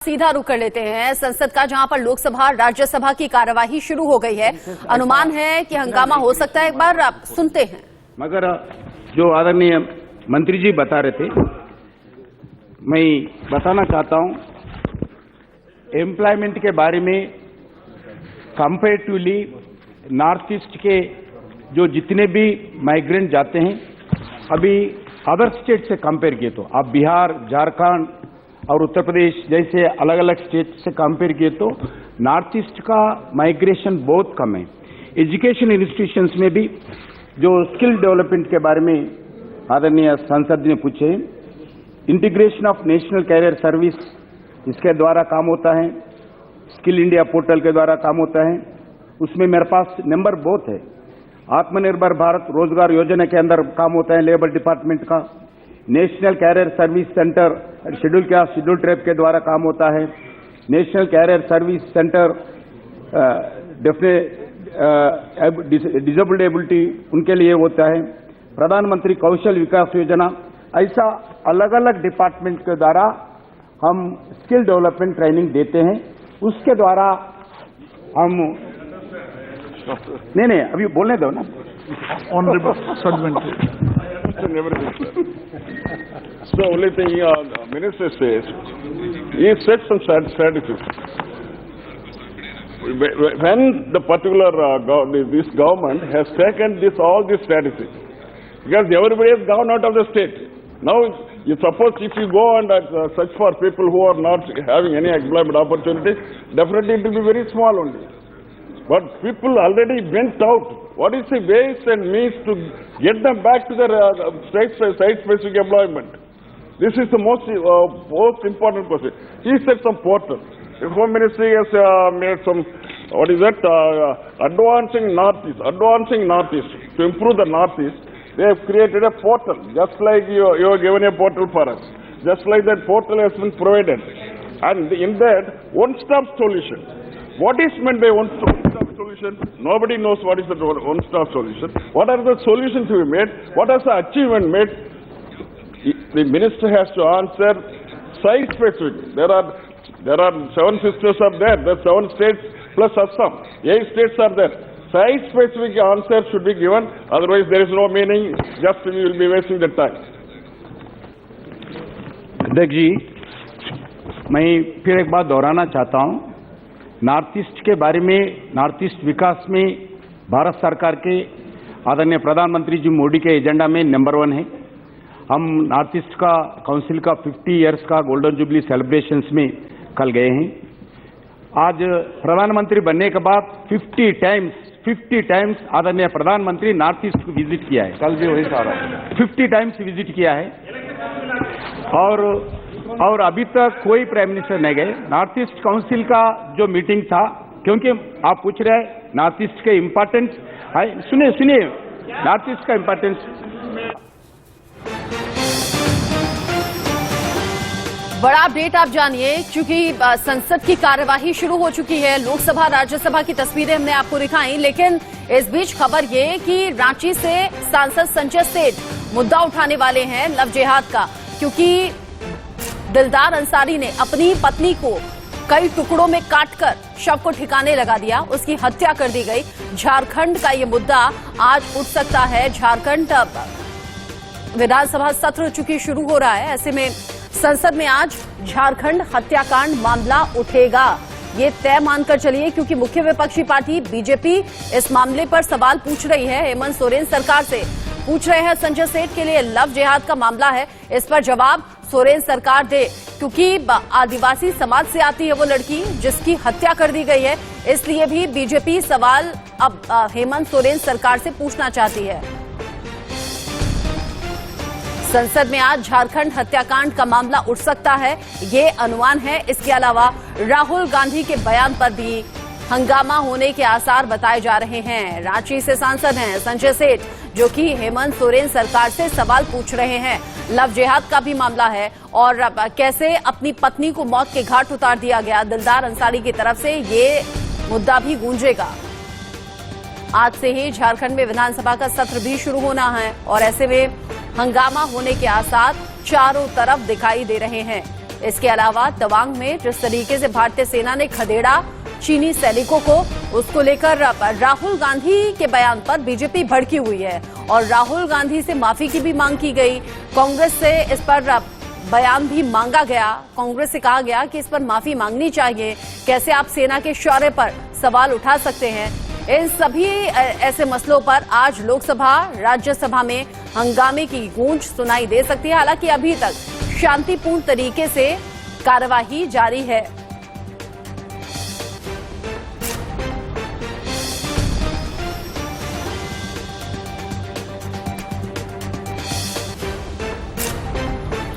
सीधा रुख कर लेते हैं संसद का, जहां पर लोकसभा राज्यसभा की कार्यवाही शुरू हो गई है। अनुमान है कि हंगामा हो सकता है। एक बार आप सुनते हैं। मगर जो आदरणीय मंत्री जी बता रहे थे, मैं बताना चाहता हूं, एम्प्लॉयमेंट के बारे में कंपैरेटिवली नॉर्थ ईस्ट के जो जितने भी माइग्रेंट जाते हैं, अभी अदर स्टेट से कंपेयर किए तो आप बिहार, झारखंड और उत्तर प्रदेश जैसे अलग अलग स्टेट से कंपेयर किए तो नॉर्थ ईस्ट का माइग्रेशन बहुत कम है। एजुकेशन इंस्टीट्यूशंस में भी जो स्किल डेवलपमेंट के बारे में आदरणीय सांसद ने पूछे, integration of national career service, इसके द्वारा काम होता है, स्किल इंडिया पोर्टल के द्वारा काम होता है। उसमें मेरे पास नंबर बहुत है। आत्मनिर्भर भारत रोजगार योजना के अंदर काम होता है लेबर डिपार्टमेंट का। National career service centre schedule caste schedule tribe के द्वारा काम होता है। National career service centre disabled ability उनके लिए होता है। प्रधानमंत्री कौशल विकास योजना, ऐसा अलग अलग डिपार्टमेंट के द्वारा हम स्किल डेवलपमेंट ट्रेनिंग देते हैं। उसके द्वारा हम नहीं अभी बोलने दो ना। So only thing minister says, he set some strategies. When the particular this government has taken all these strategies, because everybody has gone out of the state. Now, you suppose if you go and search for people who are not having any employment opportunity, definitely it will be very small only. But people already went out. What is the ways and means to get them back to their site-specific employment? This is the most important question. He said some portal. The Home Ministry has made some, advancing Northeast. To improve the Northeast, they have created a portal, just like you have given a portal for us. Just like that portal has been provided. And in that, one-stop solution. What is meant by one-stop solution? Nobody knows what is the one-stop solution. What are the solutions to be made? What is the achievement made? The minister has to answer site-specific. There are 7 sisters are there. There are 7 states plus Assam. 8 states are there. Site-specific answer should be given. Otherwise, there is no meaning. Just we will be wasting the time. अध्यक्ष जी, मैं फिर एक बात दोहराना चाहता हूं। North east के बारे में, नॉर्थ ईस्ट विकास में भारत सरकार के आदरणीय प्रधानमंत्री जी मोदी के एजेंडा में नंबर 1 है। हम नॉर्थ ईस्ट का काउंसिल का 50 इयर्स का गोल्डन जुबली सेलिब्रेशंस में कल गए हैं। आज प्रधानमंत्री बनने के बाद 50 टाइम्स आदरणीय प्रधानमंत्री नॉर्थ ईस्ट को विजिट किया है। कल भी वही सारा 50 टाइम्स विजिट किया है। और अभी तक कोई प्राइम मिनिस्टर नहीं गए। नॉर्थ ईस्ट काउंसिल का जो मीटिंग था, क्योंकि आप पूछ रहे हैं नॉर्थ ईस्ट के इम्पोर्टेंस, सुनिए नॉर्थ ईस्ट का इम्पोर्टेंस। बड़ा अपडेट आप जानिए, क्योंकि संसद की कार्यवाही शुरू हो चुकी है। लोकसभा राज्यसभा की तस्वीरें हमने आपको दिखाई, लेकिन इस बीच खबर ये कि रांची से सांसद संजय सेठ मुद्दा उठाने वाले हैं लव जिहाद का, क्योंकि दिलदार अंसारी ने अपनी पत्नी को कई टुकड़ों में काटकर शव को ठिकाने लगा दिया, उसकी हत्या कर दी गई। झारखंड का ये मुद्दा आज उठ सकता है। झारखंड विधानसभा सत्र चूंकि शुरू हो रहा है, ऐसे में संसद में आज झारखंड हत्याकांड मामला उठेगा, ये तय मानकर चलिए, क्योंकि मुख्य विपक्षी पार्टी बीजेपी इस मामले पर सवाल पूछ रही है। हेमंत सोरेन सरकार से पूछ रहे हैं, संजय सेठ के लिए लव जिहाद का मामला है, इस पर जवाब सोरेन सरकार दे, क्योंकि आदिवासी समाज से आती है वो लड़की जिसकी हत्या कर दी गई है। इसलिए भी बीजेपी सवाल अब हेमंत सोरेन सरकार से पूछना चाहती है। संसद में आज झारखंड हत्याकांड का मामला उठ सकता है, ये अनुमान है। इसके अलावा राहुल गांधी के बयान पर भी हंगामा होने के आसार बताए जा रहे हैं। रांची से सांसद हैं संजय सेठ, जो कि हेमंत सोरेन सरकार से सवाल पूछ रहे हैं। लव जिहाद का भी मामला है, और कैसे अपनी पत्नी को मौत के घाट उतार दिया गया दिलदार अंसारी की तरफ से, ये मुद्दा भी गूंजेगा। आज से ही झारखंड में विधानसभा का सत्र भी शुरू होना है, और ऐसे में हंगामा होने के आसार चारों तरफ दिखाई दे रहे हैं। इसके अलावा तवांग में जिस तरीके से भारतीय सेना ने खदेड़ा चीनी सैनिकों को, उसको लेकर राहुल गांधी के बयान पर बीजेपी भड़की हुई है और राहुल गांधी से माफी की भी मांग की गई। कांग्रेस से इस पर बयान भी मांगा गया। कांग्रेस से कहा गया कि इस पर माफी मांगनी चाहिए। कैसे आप सेना के शौर्य पर सवाल उठा सकते हैं? इन सभी ऐसे मसलों पर आज लोकसभा राज्यसभा में हंगामे की गूंज सुनाई दे सकती है। हालांकि अभी तक शांतिपूर्ण तरीके से कार्यवाही जारी है।